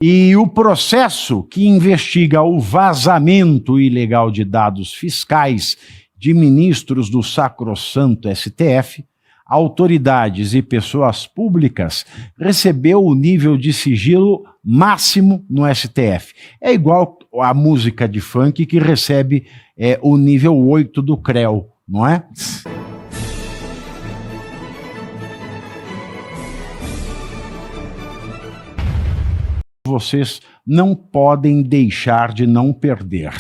E o processo que investiga o vazamento ilegal de dados fiscais de ministros do sacrossanto STF, autoridades e pessoas públicas, recebeu o nível de sigilo máximo no STF. É igual a música de funk que recebe o nível 8 do CREA, não é? Vocês não podem deixar de não perder.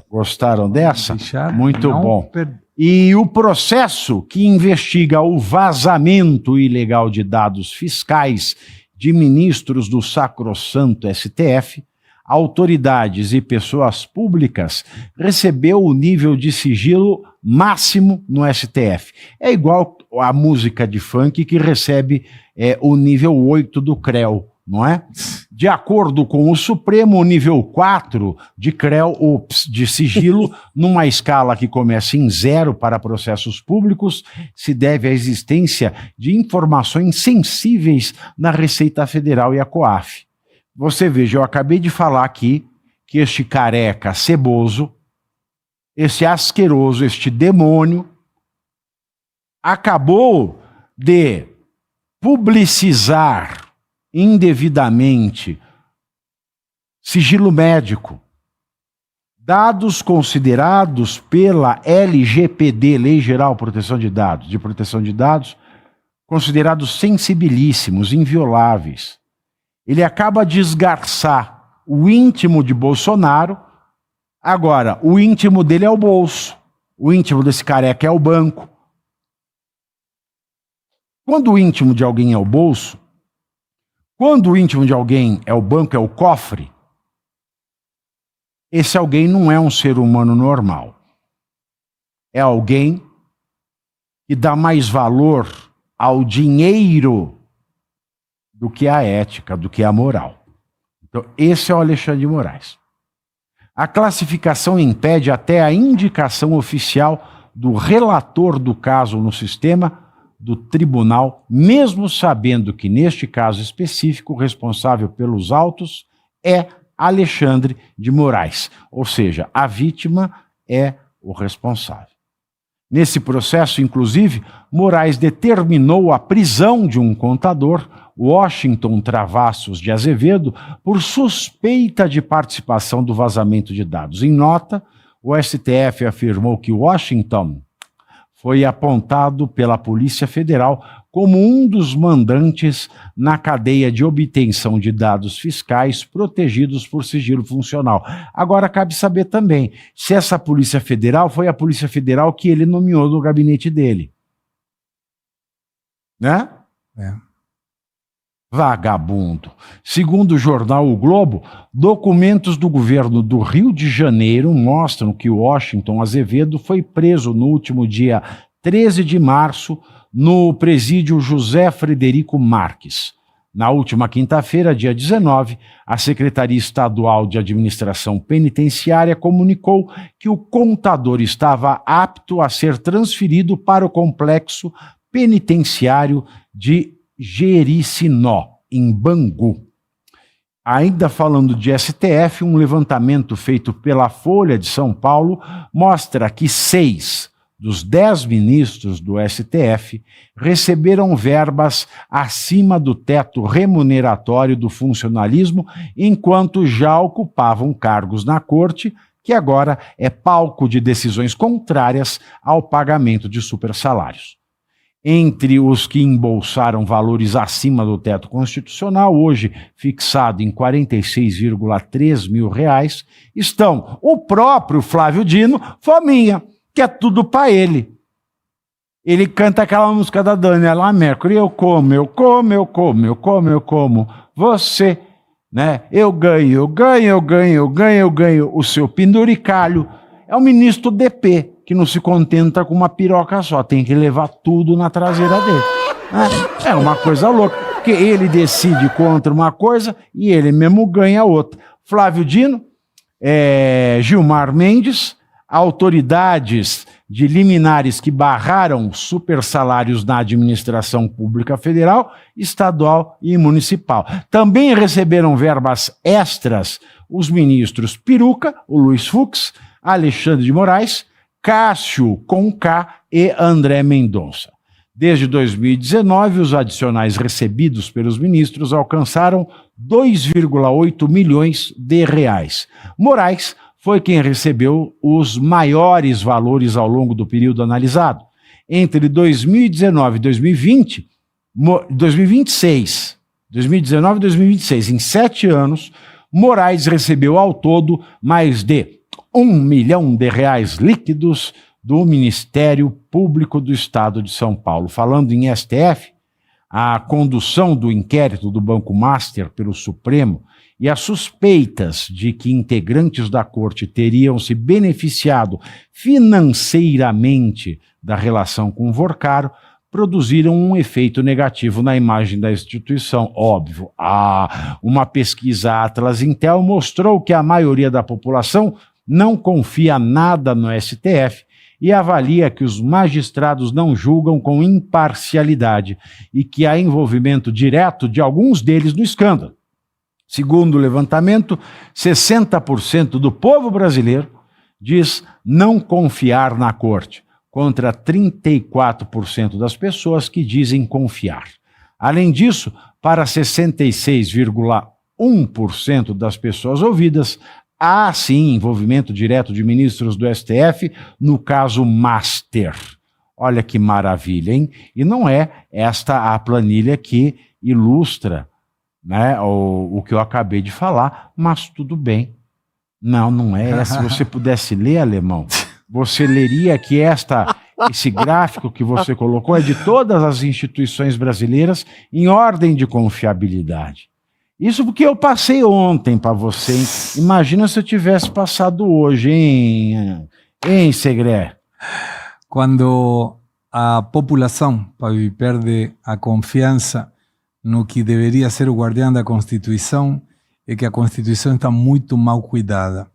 Gostaram dessa? Muito bom. E o processo que investiga o vazamento ilegal de dados fiscais de ministros do sacrossanto STF, autoridades e pessoas públicas, recebeu o nível de sigilo máximo no STF. É igual a música de funk que recebe o nível 8 do CREA, não é? De acordo com o Supremo, o nível 4 de CREA, de sigilo, numa escala que começa em 0 para processos públicos, se deve à existência de informações sensíveis na Receita Federal e a COAF. Você veja, eu acabei de falar aqui que este careca ceboso, esse asqueroso, este demônio, acabou de publicizar indevidamente sigilo médico, dados considerados pela LGPD, Lei Geral de Proteção de Dados, considerados sensibilíssimos, invioláveis. Ele acaba de esgarçar o íntimo de Bolsonaro. Agora, o íntimo dele é o bolso, o íntimo desse careca é o banco. Quando o íntimo de alguém é o bolso, quando o íntimo de alguém é o banco, é o cofre, esse alguém não é um ser humano normal. É alguém que dá mais valor ao dinheiro do que à ética, do que à moral. Então, esse é o Alexandre de Moraes. A classificação impede até a indicação oficial do relator do caso no sistema do tribunal, mesmo sabendo que, neste caso específico, o responsável pelos autos é Alexandre de Moraes. Ou seja, a vítima é o responsável. Nesse processo, inclusive, Moraes determinou a prisão de um contador, Washington Travassos de Azevedo, por suspeita de participação do vazamento de dados. Em nota, o STF afirmou que Washington foi apontado pela Polícia Federal como um dos mandantes na cadeia de obtenção de dados fiscais protegidos por sigilo funcional. Agora, cabe saber também se essa Polícia Federal foi a Polícia Federal que ele nomeou no gabinete dele. Né? Vagabundo. Segundo o jornal O Globo, documentos do governo do Rio de Janeiro mostram que Washington Azevedo foi preso no último dia 13 de março no presídio José Frederico Marques. Na última quinta-feira, dia 19, a Secretaria Estadual de Administração Penitenciária comunicou que o contador estava apto a ser transferido para o complexo penitenciário de Jericinó, em Bangu. Ainda falando de STF, um levantamento feito pela Folha de São Paulo mostra que 6 dos 10 ministros do STF receberam verbas acima do teto remuneratório do funcionalismo, enquanto já ocupavam cargos na corte, que agora é palco de decisões contrárias ao pagamento de supersalários. Entre os que embolsaram valores acima do teto constitucional, hoje fixado em R$ 46,3 mil, estão o próprio Flávio Dino, Fominha, que é tudo para ele. Ele canta aquela música da Daniela Mercury, eu como, eu como, eu como, eu como, eu como, você, né? Eu ganho, eu ganho, eu ganho, eu ganho, eu ganho o seu penduricalho. É o ministro DP, que não se contenta com uma piroca só, tem que levar tudo na traseira dele. É uma coisa louca, porque ele decide contra uma coisa e ele mesmo ganha outra. Flávio Dino, Gilmar Mendes, autoridades de liminares que barraram supersalários na administração pública federal, estadual e municipal. Também receberam verbas extras os ministros Peruca, o Luiz Fux, Alexandre de Moraes, Cássio com K e André Mendonça. Desde 2019, os adicionais recebidos pelos ministros alcançaram 2,8 milhões de reais. Moraes foi quem recebeu os maiores valores ao longo do período analisado. Entre 2019 e 2026, em 7 anos, Moraes recebeu ao todo mais de R$ 1 milhão líquidos do Ministério Público do Estado de São Paulo. Falando em STF, a condução do inquérito do Banco Master pelo Supremo e as suspeitas de que integrantes da corte teriam se beneficiado financeiramente da relação com o Vorcaro produziram um efeito negativo na imagem da instituição. Óbvio, uma pesquisa Atlas Intel mostrou que a maioria da população não confia nada no STF e avalia que os magistrados não julgam com imparcialidade e que há envolvimento direto de alguns deles no escândalo. Segundo o levantamento, 60% do povo brasileiro diz não confiar na corte, contra 34% das pessoas que dizem confiar. Além disso, para 66,1% das pessoas ouvidas, há sim envolvimento direto de ministros do STF no caso Master. Olha que maravilha, hein? E não é esta a planilha que ilustra, né, o que eu acabei de falar, mas tudo bem. Não é essa. Se você pudesse ler, Alemão, você leria que esse gráfico que você colocou é de todas as instituições brasileiras em ordem de confiabilidade. Isso porque eu passei ontem para você, hein? Imagina se eu tivesse passado hoje, hein, Segré? Quando a população, Pavi, perde a confiança no que deveria ser o guardião da Constituição, é que a Constituição está muito mal cuidada.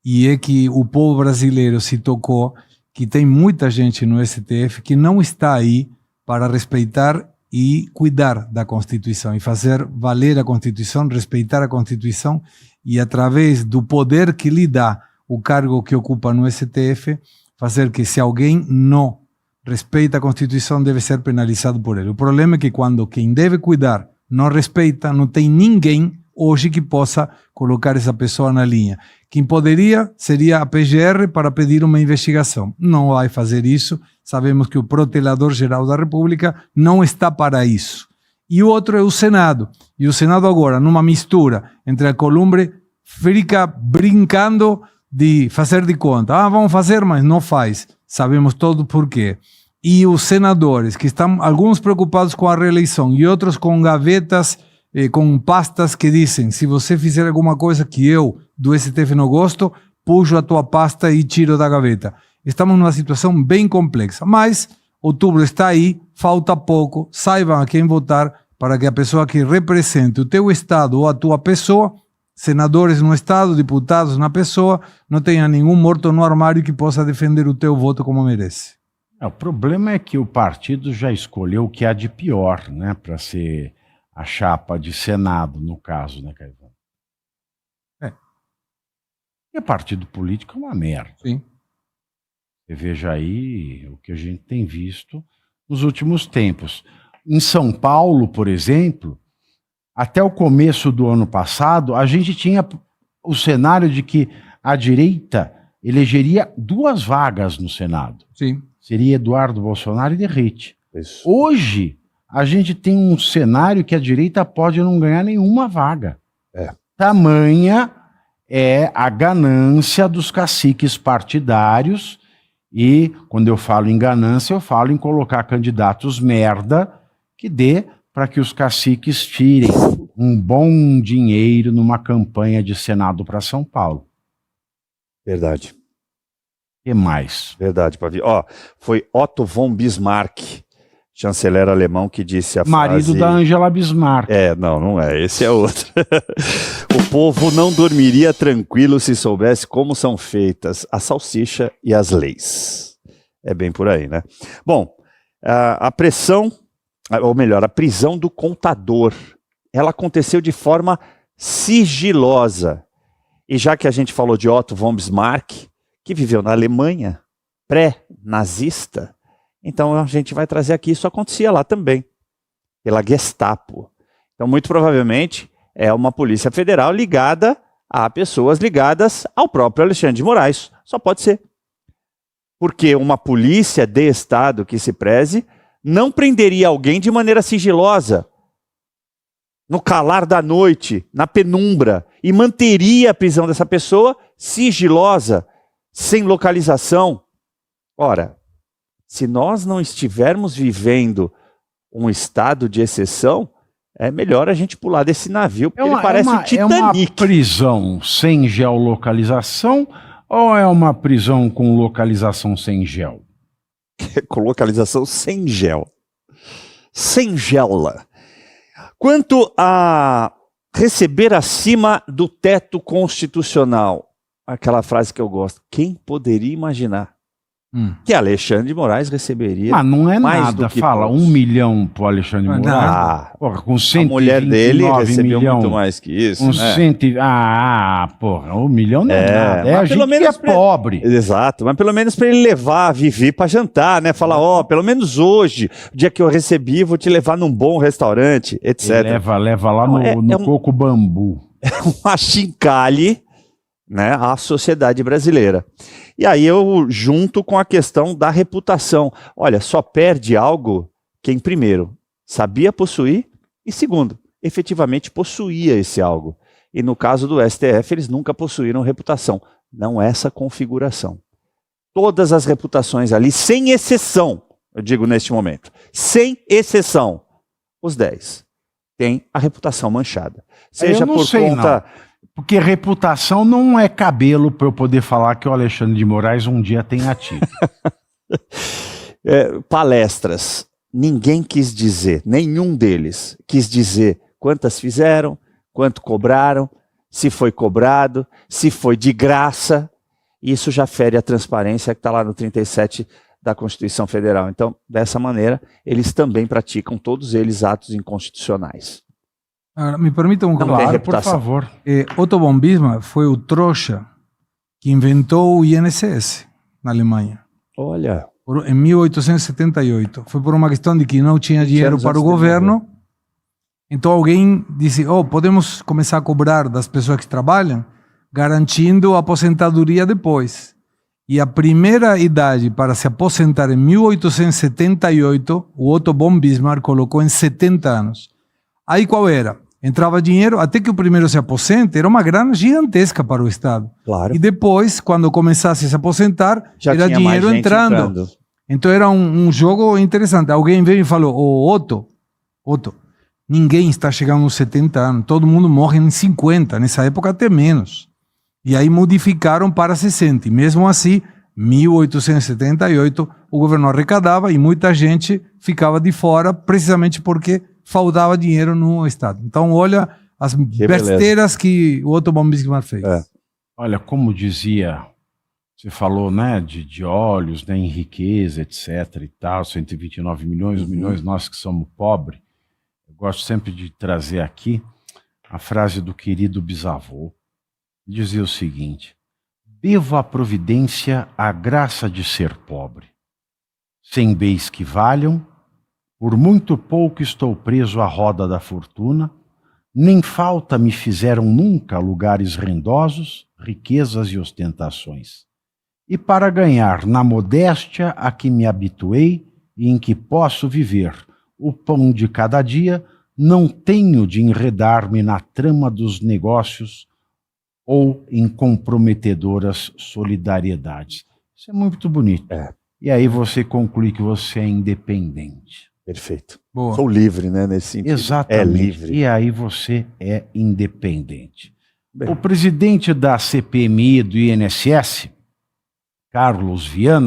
E é que o povo brasileiro se tocou que tem muita gente no STF que não está aí para respeitar e cuidar da Constituição, e fazer valer a Constituição, respeitar a Constituição, e através do poder que lhe dá o cargo que ocupa no STF, fazer que se alguém não respeita a Constituição, deve ser penalizado por ele. O problema é que quando quem deve cuidar não respeita, não tem ninguém hoje que possa colocar essa pessoa na linha. Quem poderia seria a PGR para pedir uma investigação. Não vai fazer isso. Sabemos que o Procurador-Geral da República não está para isso. E o outro é o Senado. E o Senado agora, numa mistura entre a Columbre, fica brincando de fazer de conta. Vamos fazer, mas não faz. Sabemos todo por quê. E os senadores, que estão alguns preocupados com a reeleição e outros com gavetas, com pastas que dizem, se você fizer alguma coisa que eu do STF não gosto, puxo a tua pasta e tiro da gaveta. Estamos numa situação bem complexa, mas outubro está aí, falta pouco, saibam a quem votar para que a pessoa que represente o teu estado ou a tua pessoa, senadores no estado, deputados na pessoa, não tenha nenhum morto no armário que possa defender o teu voto como merece. O problema é que o partido já escolheu o que há de pior, né, para ser a chapa de Senado, no caso, né, Caivão? E partido político é uma merda. Sim. Você veja aí o que a gente tem visto nos últimos tempos. Em São Paulo, por exemplo, até o começo do ano passado, a gente tinha o cenário de que a direita elegeria 2 vagas no Senado. Sim. Seria Eduardo Bolsonaro e Derrite. Isso. Hoje, a gente tem um cenário que a direita pode não ganhar nenhuma vaga. Tamanha é a ganância dos caciques partidários, e quando eu falo em ganância, eu falo em colocar candidatos merda que dê para que os caciques tirem um bom dinheiro numa campanha de Senado para São Paulo. Verdade. O que mais? Verdade, Pavi. Foi Otto von Bismarck, chanceler alemão, que disse a marido frase... da Angela Bismarck. Não é. Esse é outro. O povo não dormiria tranquilo se soubesse como são feitas a salsicha e as leis. É bem por aí, né? Bom, a pressão, ou melhor, a prisão do contador, ela aconteceu de forma sigilosa. E já que a gente falou de Otto von Bismarck, que viveu na Alemanha, pré-nazista, então a gente vai trazer aqui, isso acontecia lá também, pela Gestapo. Então, muito provavelmente, é uma polícia federal ligada a pessoas ligadas ao próprio Alexandre de Moraes. Só pode ser. Porque uma polícia de Estado que se preze não prenderia alguém de maneira sigilosa, no calar da noite, na penumbra, e manteria a prisão dessa pessoa sigilosa, sem localização. Ora, se nós não estivermos vivendo um estado de exceção, é melhor a gente pular desse navio, porque ele parece o Titanic. É uma prisão sem geolocalização ou é uma prisão com localização sem gel? Com localização sem gel. Sem gela. Quanto a receber acima do teto constitucional, aquela frase que eu gosto, quem poderia imaginar que Alexandre de Moraes receberia Mas não é mais nada, do que fala, todos? 1 milhão pro Alexandre de Moraes. Porra, com 129 a mulher dele recebeu milhão, muito mais que isso, com né? Porra, 1 milhão não é nada. É a mas gente pelo menos que é pobre. Exato, mas pelo menos para ele levar a Vivi para jantar, né? Falar, ó, pelo menos hoje, o dia que eu recebi, vou te levar num bom restaurante, etc. Ele leva lá no Coco Bambu. Um achincalhe, né, à sociedade brasileira. E aí eu junto com a questão da reputação. Olha, só perde algo quem, primeiro, sabia possuir e, segundo, efetivamente possuía esse algo. E no caso do STF, eles nunca possuíram reputação. Não essa configuração. Todas as reputações ali, sem exceção, eu digo neste momento, sem exceção, os 10 têm a reputação manchada. Seja por conta... Porque reputação não é cabelo para eu poder falar que o Alexandre de Moraes um dia tem ativo. Palestras. Ninguém quis dizer, nenhum deles quis dizer quantas fizeram, quanto cobraram, se foi cobrado, se foi de graça. Isso já fere a transparência que está lá no 37 da Constituição Federal. Então, dessa maneira, eles também praticam, todos eles, atos inconstitucionais. Agora, me permita um Claro, comentário. por favor. Otto von Bismarck foi o trouxa que inventou o INSS na Alemanha. Olha. Em 1878. Foi por uma questão de que não tinha dinheiro para o governo. Então alguém disse, podemos começar a cobrar das pessoas que trabalham, garantindo a aposentadoria depois. E a primeira idade para se aposentar em 1878, o Otto von Bismarck colocou em 70 anos. Aí qual era? Entrava dinheiro, até que o primeiro se aposente, era uma grana gigantesca para o Estado. Claro. E depois, quando começasse a se aposentar, já era dinheiro entrando. Então era um jogo interessante. Alguém veio e falou, Otto, ninguém está chegando aos 70 anos, todo mundo morre em 50, nessa época até menos. E aí modificaram para 60. E mesmo assim, 1878, o governo arrecadava e muita gente ficava de fora, precisamente porque faltava dinheiro no Estado. Então, olha as besteiras que o Otto von Bismarck fez. Olha, como dizia, você falou, né, de olhos, né, em riqueza, etc. e tal, 129 milhões, milhões nós que somos pobres. Eu gosto sempre de trazer aqui a frase do querido bisavô. Dizia o seguinte: devo à providência a graça de ser pobre. Sem bens que valham, por muito pouco estou preso à roda da fortuna, nem falta me fizeram nunca lugares rendosos, riquezas e ostentações. E para ganhar na modéstia a que me habituei e em que posso viver o pão de cada dia, não tenho de enredar-me na trama dos negócios ou em comprometedoras solidariedades. Isso é muito bonito. E aí você conclui que você é independente. Perfeito. Boa. Sou livre, né, nesse sentido. Exatamente. É livre. E aí você é independente. Bem. O presidente da CPMI do INSS, Carlos Viana,